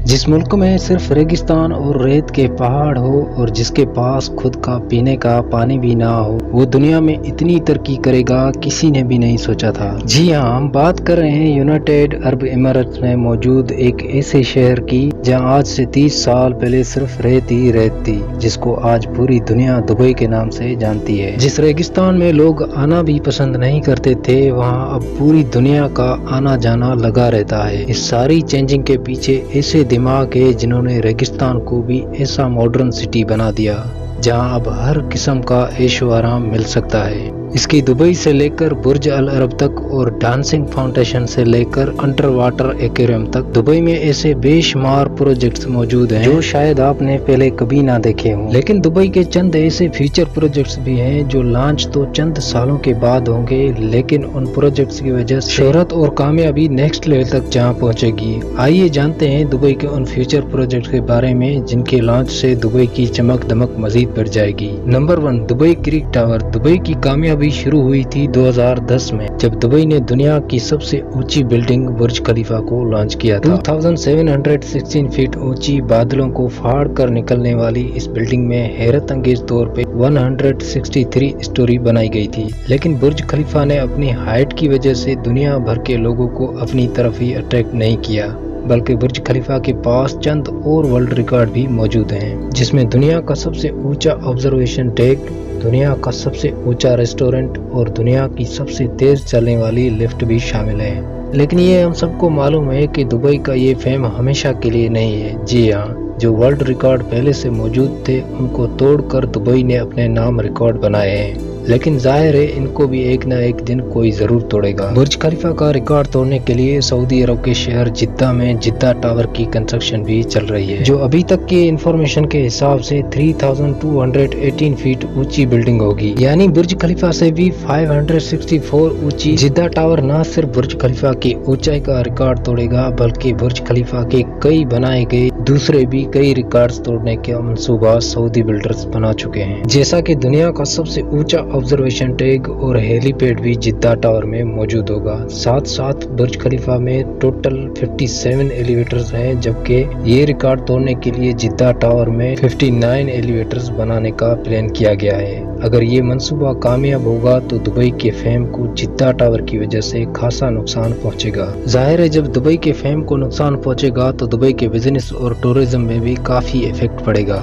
जिस मुल्क में सिर्फ रेगिस्तान और रेत के पहाड़ हो और जिसके पास खुद का पीने का पानी भी ना हो, वो दुनिया में इतनी तरक्की करेगा किसी ने भी नहीं सोचा था। जी हाँ, हम बात कर रहे हैं यूनाइटेड अरब इमारात में मौजूद एक ऐसे शहर की जहाँ आज से 30 साल पहले सिर्फ रेत ही रेत थी, जिसको आज पूरी दुनिया दुबई के नाम से जानती है। जिस रेगिस्तान में लोग आना भी पसंद नहीं करते थे, वहाँ अब पूरी दुनिया का आना जाना लगा रहता है। इस सारी चेंजिंग के पीछे ऐसे दिमाग है जिन्होंने रेगिस्तान को भी ऐसा मॉडर्न सिटी बना दिया जहां अब हर किस्म का ऐशो आराम मिल सकता है। इसकी दुबई से लेकर बुर्ज अल अरब तक और डांसिंग फाउंटेशन से लेकर अंडर वाटर एक्वेरियम तक दुबई में ऐसे बेशुमार प्रोजेक्ट्स मौजूद हैं जो शायद आपने पहले कभी ना देखे हों। लेकिन दुबई के चंद ऐसे फ्यूचर प्रोजेक्ट्स भी हैं जो लॉन्च तो चंद सालों के बाद होंगे, लेकिन उन प्रोजेक्ट्स की वजह से शोहरत और कामयाबी नेक्स्ट लेवल तक जहां पहुंचेगी। आइए जानते हैं दुबई के उन फ्यूचर प्रोजेक्ट के बारे में जिनके लॉन्च से दुबई की चमक दमक मजीद बढ़ जाएगी। नंबर 1, दुबई क्रिक टावर। दुबई की कामयाबी शुरू हुई थी 2010 में, जब दुबई ने दुनिया की सबसे ऊंची बिल्डिंग बुर्ज खलीफा को लॉन्च किया था। 2716 फीट ऊंची बादलों को फाड़ कर निकलने वाली इस बिल्डिंग में हैरत अंगेज तौर पे 163 स्टोरी बनाई गई थी। लेकिन बुर्ज खलीफा ने अपनी हाइट की वजह से दुनिया भर के लोगों को अपनी तरफ ही अट्रैक्ट नहीं किया, बल्कि बुर्ज खलीफा के पास चंद और वर्ल्ड रिकॉर्ड भी मौजूद हैं, जिसमें दुनिया का सबसे ऊंचा ऑब्जर्वेशन डेक, दुनिया का सबसे ऊंचा रेस्टोरेंट और दुनिया की सबसे तेज चलने वाली लिफ्ट भी शामिल है। लेकिन ये हम सबको मालूम है कि दुबई का ये फेम हमेशा के लिए नहीं है। जी हाँ, जो वर्ल्ड रिकॉर्ड पहले से मौजूद थे उनको तोड़कर दुबई ने अपने नाम रिकॉर्ड बनाए हैं, लेकिन जाहिर है इनको भी एक न एक दिन कोई जरूर तोड़ेगा। बुर्ज खलीफा का रिकॉर्ड तोड़ने के लिए सऊदी अरब के शहर जिद्दा में जिद्दा टावर की कंस्ट्रक्शन भी चल रही है, जो अभी तक की इंफॉर्मेशन के हिसाब से 3218 फीट ऊंची बिल्डिंग होगी। यानी बुर्ज खलीफा से भी 564 ऊंची जिद्दा टावर न सिर्फ बुर्ज खलीफा की ऊंचाई का रिकॉर्ड तोड़ेगा, बल्कि बुर्ज खलीफा के कई बनाए गए दूसरे भी कई रिकॉर्ड्स तोड़ने का मंसूबा सऊदी बिल्डर्स बना चुके हैं। जैसा कि दुनिया का सबसे ऊंचा ऑब्जर्वेशन टैग और हेलीपैड भी जिद्दा टावर में मौजूद होगा। साथ साथ बुर्ज खलीफा में टोटल 57 एलिवेटर्स हैं, जबकि ये रिकॉर्ड तोड़ने के लिए जिद्दा टावर में 59 एलिवेटर्स बनाने का प्लान किया गया है। अगर ये मंसूबा कामयाब होगा तो दुबई के फेम को जिद्दा टावर की वजह से खासा नुकसान पहुंचेगा। जाहिर है, जब दुबई के फेम को नुकसान पहुंचेगा तो दुबई के बिजनेस और टूरिज्म में भी काफी इफेक्ट पड़ेगा।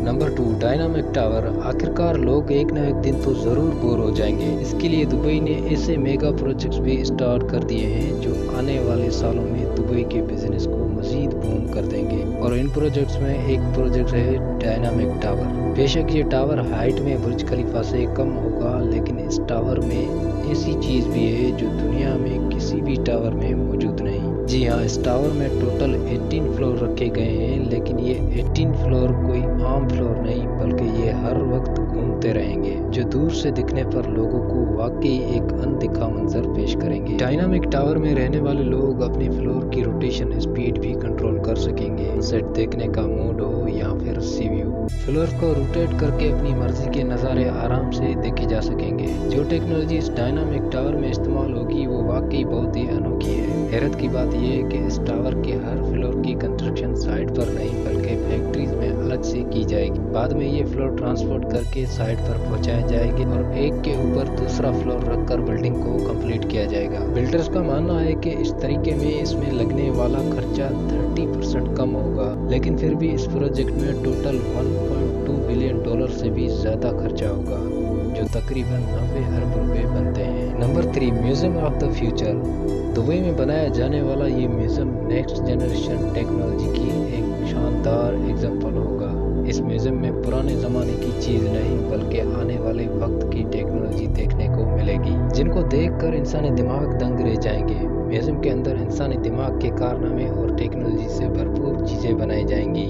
Number 2, dynamic tower. आखिरकार लोग एक न एक दिन तो जरूर बोर हो जाएंगे। इसके लिए दुबई ने ऐसे मेगा प्रोजेक्ट्स भी स्टार्ट कर दिए हैं जो आने वाले सालों में दुबई के बिजनेस को मजीद बूम कर देंगे। और इन प्रोजेक्ट्स में एक प्रोजेक्ट है डायनामिक टावर। बेशक ये टावर हाइट में बुर्ज खलीफा से कम होगा, लेकिन इस टावर में ऐसी चीज भी है जो दुनिया में किसी भी टावर में मौजूद नहीं। जी हाँ, इस टावर में टोटल 18 फ्लोर रखे गए हैं, लेकिन ये 18 फ्लोर कोई आम फ्लोर नहीं, बल्कि ये हर वक्त घूमते रहेंगे, जो दूर से दिखने पर लोगों को वाकई एक अनदेखा मंजर पेश करेंगे। डायनामिक टावर में रहने वाले लोग अपने फ्लोर की रोटेशन स्पीड भी कंट्रोल कर सकेंगे। सेट देखने का मूड हो या फिर सी व्यू, फ्लोर को रोटेट करके अपनी मर्जी के नज़ारे आराम से देखे जा सकेंगे। जो टेक्नोलॉजी इस डायनामिक टावर में इस्तेमाल होगी वो वाकई बहुत ही अनोखी है। हैरत की बात यह है कि इस टावर के हर फ्लोर की कंस्ट्रक्शन साइट पर नहीं बल्कि फैक्ट्रीज में अलग से की जाएगी। बाद में ये फ्लोर ट्रांसपोर्ट करके साइट पर पहुंचाए जाएंगे और एक के ऊपर दूसरा फ्लोर रखकर बिल्डिंग को कंप्लीट किया जाएगा। बिल्डर्स का मानना है कि इस तरीके में इसमें लगने वाला खर्चा 30% कम होगा, लेकिन फिर भी इस प्रोजेक्ट में टोटल 1.2 बिलियन डॉलर से भी ज्यादा खर्चा होगा, जो तकरीबन 90 अरब रुपए बनते हैं। Number 3, museum of the future. Dubai में बनाया जाने वाला ये म्यूजियम नेक्स्ट जनरेशन टेक्नोलॉजी की एक शानदार एग्जाम्पल होगा। इस म्यूजियम में पुराने जमाने की चीज नहीं बल्कि आने वाले वक्त की टेक्नोलॉजी देखने को मिलेगी, जिनको देखकर इंसानी दिमाग दंग रह जाएंगे। म्यूजियम के अंदर इंसानी दिमाग के कारनामे और टेक्नोलॉजी से भरपूर चीजें बनाई जाएंगी।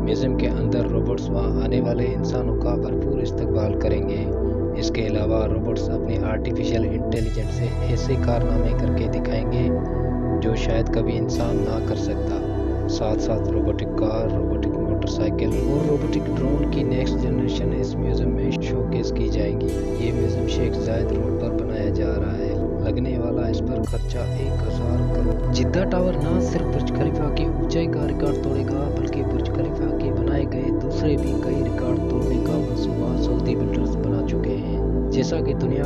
म्यूजियम के अंदर रोबोट्स वहाँ आने वाले इंसानों का भरपूर इस्तकबाल करेंगे। इसके अलावा रोबोट्स अपनी आर्टिफिशियल इंटेलिजेंस से ऐसे कारनामे करके दिखाएंगे जो शायद कभी इंसान ना कर सकता। साथ साथ रोबोटिक कार, रोबोटिक मोटरसाइकिल और रोबोटिक ड्रोन की नेक्स्ट जनरेशन इस म्यूजियम में शोकेस की जाएगी। ये म्यूजियम शेख जायद रोड पर बनाया जा रहा है। लगने वाला इस पर खर्चा 1000 करोड़। जिद्दा टावर न सिर्फ बुर्ज खलीफा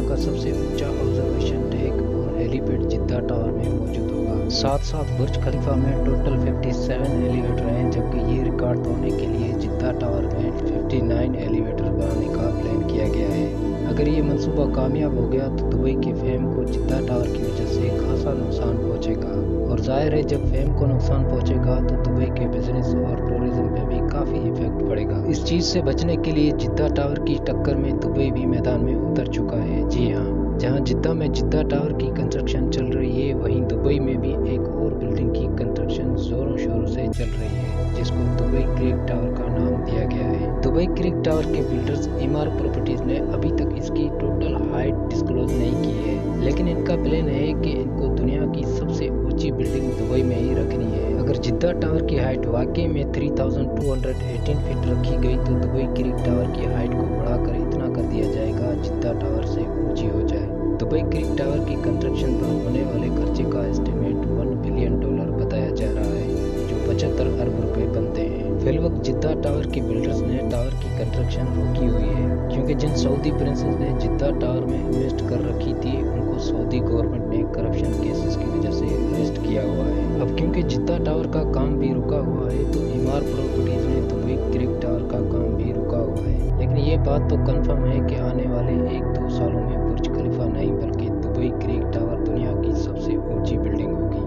کا सबसे ऊंचा ऑब्जर्वेशन डेक और हेलीपैड जिद्दा टावर में मौजूद होगा। साथ साथ बुर्ज खलीफा में टोटल 57 एलिवेटर हैं, जबकि ये रिकॉर्ड तोड़ने के लिए जिद्दा टावर में 59 एलिवेटर बनाने का प्लान किया गया है। अगर ये मंसूबा कामयाब हो गया तो दुबई के फेम को जिद्दा टावर की वजह से खासा नुकसान पहुंचेगा, और जाहिर है जब फेम को नुकसान पहुंचेगा तो दुबई के बिजनेस और टूरिज्म पे भी काफ़ी इफेक्ट पड़ेगा। इस चीज़ से बचने के लिए जिद्दा टावर की टक्कर में दुबई भी मैदान में उतर चुका है। जी हाँ, जहाँ जिद्दा में जिद्दा टावर की कंस्ट्रक्शन चल रही है, वहीं दुबई में भी एक और बिल्डिंग की कंस्ट्रक्शन जोरों शोरों से चल रही है, जिसको दुबई क्रिक टावर का नाम दिया गया है। दुबई क्रिक टावर के बिल्डर्स इमार प्रॉपर्टीज ने अभी तक इसकी टोटल हाइट डिस्क्लोज नहीं की है, लेकिन इनका प्लान है कि इनको दुनिया की सबसे ऊंची बिल्डिंग दुबई में ही रखनी है। अगर जिद्दा टावर की हाइट वाकई में 3218 फीट रखी गई तो दुबई क्रिक टावर की हाइट को बढ़ाकर इतना कर दिया जाएगा जिद्दा टावर से ऊंची हो जाए। दुबई क्रिक टावर की कंस्ट्रक्शन पर होने वाले खर्चे का एस्टिमेट $1 बिलियन बताया जा रहा है, जो 75 अरब रुपए बनते हैं। फिलवक्त जिद्दा टावर के बिल्डर्स ने टावर की कंस्ट्रक्शन रोकी हुई है, क्योंकि जिन सऊदी प्रिंसेस ने जिद्दा टावर में इन्वेस्ट कर रखी थी उनको सऊदी गवर्नमेंट ने करप्शन केसेस की वजह से अरेस्ट किया हुआ है। अब क्योंकि जिद्दा टावर का काम भी रुका हुआ है तो इमार प्रॉपर्टीज में दुबई क्रिक टावर का काम भी रुका हुआ है। लेकिन ये बात तो कंफर्म है कि आने वाले 1-2 सालों में बुर्ज खलीफा नहीं बल्कि दुबई क्रिक टावर दुनिया की सबसे ऊंची बिल्डिंग होगी।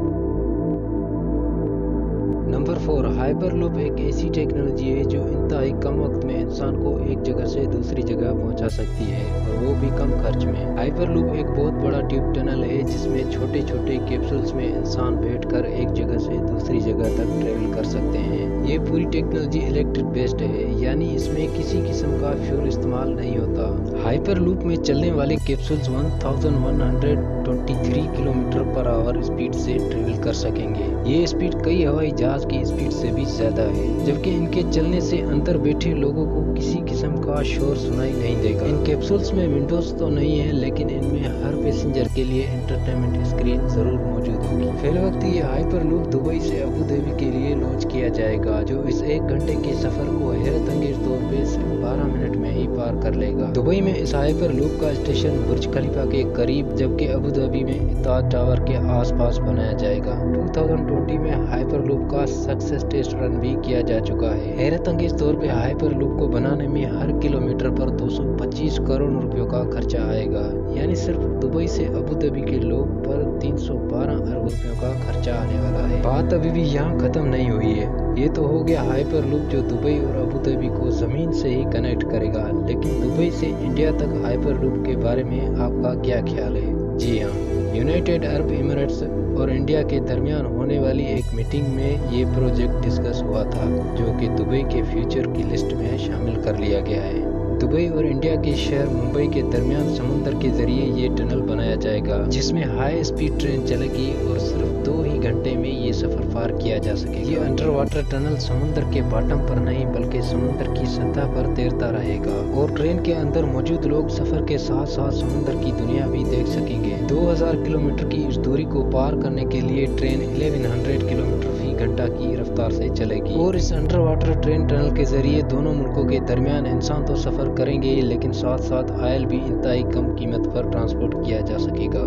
नंबर 4, हाइपरलूप एक ऐसी टेक्नोलॉजी है जो इंतहाई कम वक्त में इंसान को एक जगह से दूसरी जगह पहुंचा सकती है, और वो भी कम खर्च में। हाइपरलूप एक बहुत बड़ा ट्यूब टनल है जिसमें छोटे छोटे कैप्सूल्स में इंसान बैठकर एक जगह से दूसरी जगह तक ट्रेवल कर सकते हैं। ये पूरी टेक्नोलॉजी इलेक्ट्रिक बेस्ड है, यानी इसमें किसी किस्म का फ्यूल इस्तेमाल नहीं होता। हाइपरलूप में चलने वाले capsules 1123 kilometre per hour speed से ट्रेवल कर सकेंगे। ये स्पीड कई हवाई जहाज की स्पीड से भी ज्यादा है, जबकि इनके चलने से अंदर बैठे लोगों को किसी किस्म का शोर सुनाई नहीं देगा। इन कैप्सूल्स में विंडोज तो नहीं है, लेकिन इनमें हर पैसेंजर के लिए एंटरटेनमेंट स्क्रीन जरूर मौजूद होगी। फिलहाल ये हाइपरलूप दुबई से अबू धाबी के लिए लॉन्च किया जाएगा, जो इस 1 घंटे के सफर को हैरत अंगेज तौर पे सिर्फ 12 मिनट में ही पार कर लेगा। दुबई में इस हाइपरलूप का स्टेशन बुर्ज खलीफा के करीब, जबकि अबू धाबी में इत्तेहाद टावर के आसपास बनाया जाएगा। 2020 में हाइपरलूप का सक्सेस टेस्ट रन भी किया जा चुका है। हैरत अंगेज तौर पे हाइपरलूप को बनाने में हर किलोमीटर पर 225 करोड़ रुपयों का खर्चा आएगा, यानी सिर्फ दुबई से अबू धाबी के लोग पर 312 अरब रुपयों का खर्चा आने वाला है। बात अभी भी यहाँ खत्म नहीं हुई है। ये तो हो गया हाइपरलूप जो दुबई और अबू धाबी को जमीन से ही कनेक्ट करेगा, लेकिन दुबई से इंडिया तक हाइपरलूप के बारे में आपका क्या ख्याल है? जी हाँ, यूनाइटेड अरब एमिरेट्स और इंडिया के दरमियान होने वाली एक मीटिंग में ये प्रोजेक्ट डिस्कस हुआ था, जो कि दुबई के फ्यूचर की लिस्ट में शामिल कर लिया गया है। दुबई और इंडिया के शहर मुंबई के दरमियान समुद्र के जरिए ये टनल बनाया जाएगा, जिसमें हाई स्पीड ट्रेन चलेगी और सिर्फ 2 ही घंटे में ये सफर पार किया जा सकेगा। ये अंडर वाटर टनल समुद्र के बॉटम पर नहीं बल्कि समुद्र की सतह पर तैरता रहेगा, और ट्रेन के अंदर मौजूद लोग सफर के साथ साथ समुद्र की दुनिया भी देख सकेंगे। 2000 किलोमीटर की इस दूरी को पार करने के लिए ट्रेन 1100 किलोमीटर फी घंटा की रफ्तार से चलेगी, और इस अंडर वाटर ट्रेन टनल के जरिए दोनों मुल्कों के दरमियान इंसान तो सफर करेंगे, लेकिन साथ साथ ऑयल भी इंतहाई कम कीमत पर ट्रांसपोर्ट किया जा सकेगा।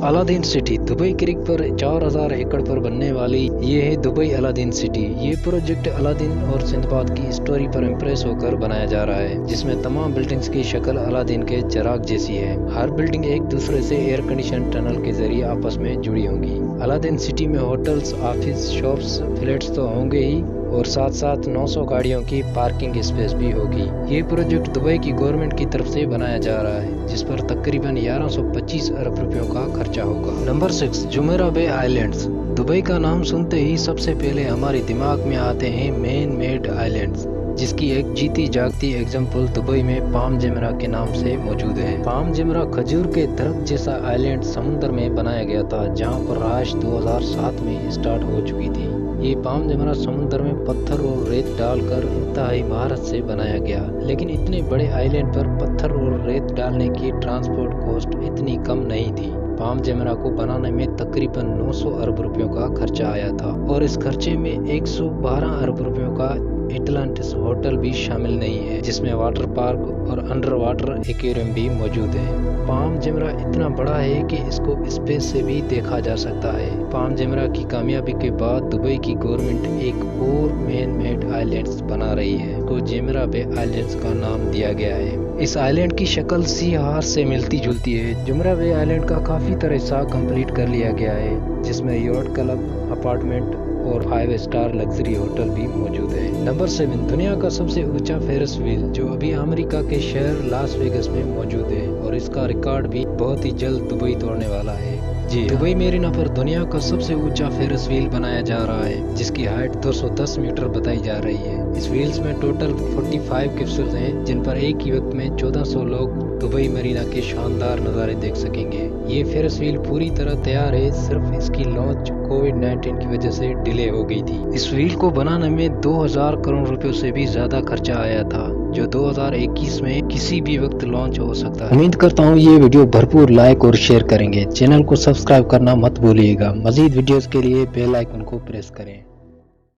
अलादीन सिटी दुबई क्रिक पर 4000 एकड़ पर बनने वाली ये है दुबई अलादीन सिटी। ये प्रोजेक्ट अलादीन और सिंदबाद की स्टोरी पर इम्प्रेस होकर बनाया जा रहा है, जिसमें तमाम बिल्डिंग्स की शक्ल अलादीन के चिराग जैसी है। हर बिल्डिंग एक दूसरे से एयर कंडीशन टनल के जरिए आपस में जुड़ी होंगी। अलादीन सिटी में होटल्स, ऑफिस, शॉप्स, फ्लैट्स तो होंगे ही, और साथ साथ 900 गाड़ियों की पार्किंग स्पेस भी होगी। ये प्रोजेक्ट दुबई की गवर्नमेंट की तरफ से बनाया जा रहा है, जिस पर तकरीबन 1125 अरब रुपयों का खर्चा होगा। नंबर 6, जुमेरा बे आइलैंड्स। दुबई का नाम सुनते ही सबसे पहले हमारे दिमाग में आते हैं मैन मेड आइलैंड्स, जिसकी एक जीती जागती एग्जाम्पल दुबई में पाम जेमरा के नाम से मौजूद है। पाम जेमरा खजूर के दरख्त जैसा आइलैंड समुद्र में बनाया गया था, जहां पर रहायश 2007 में स्टार्ट हो चुकी थी। ये पाम जेमरा समुद्र में पत्थर और रेत डालकर इंतहाई महारत से बनाया गया, लेकिन इतने बड़े आइलैंड पर पत्थर और रेत डालने की ट्रांसपोर्ट कॉस्ट इतनी कम नहीं थी। पाम जेमरा को बनाने में तकरीबन 900 अरब रुपयों का खर्चा आया था, और इस खर्चे में 112 अरब रुपयों का एटलांटिस होटल भी शामिल नहीं है, जिसमें वाटर पार्क और अंडर वाटर एक्वेरियम भी मौजूद है। पाम जिमरा इतना बड़ा है कि इसको स्पेस से भी देखा जा सकता है। पाम जिमरा की कामयाबी के बाद दुबई की गवर्नमेंट एक और मैन मेड आइलैंड्स बना रही है, को जिमरा बे आइलैंड्स का नाम दिया गया है। इस आइलैंड की शक्ल सी हार्स से मिलती जुलती है। जुमरा बे आइलैंड का काफी तरह हिस्सा कंप्लीट कर लिया गया है, जिसमें यॉट क्लब, अपार्टमेंट और 5 स्टार लग्जरी होटल भी मौजूद है। नंबर 7, दुनिया का सबसे ऊंचा फेरस व्हील, जो अभी अमेरिका के शहर लास वेगस में मौजूद है और इसका रिकॉर्ड भी बहुत ही जल्द दुबई तोड़ने वाला है। जी, दुबई मेरीना पर दुनिया का सबसे ऊंचा फेरस व्हील बनाया जा रहा है, जिसकी हाइट 210 मीटर बताई जा रही है। इस व्हील्स में टोटल 45 कैप्सूल्स हैं, जिन पर एक ही वक्त में 1400 लोग दुबई मरीना के शानदार नज़ारे देख सकेंगे। ये फेरस व्हील पूरी तरह तैयार है, सिर्फ इसकी लॉन्च कोविड-19 की वजह से डिले हो गई थी। इस व्हील को बनाने में 2000 करोड़ रुपयों से भी ज्यादा खर्चा आया था, जो 2021 में किसी भी वक्त लॉन्च हो सकता है। उम्मीद करता हूँ ये वीडियो भरपूर लाइक और शेयर करेंगे। चैनल को सब्सक्राइब करना मत भूलिएगा। मजीद वीडियोस के लिए बेल आइकन को प्रेस करें।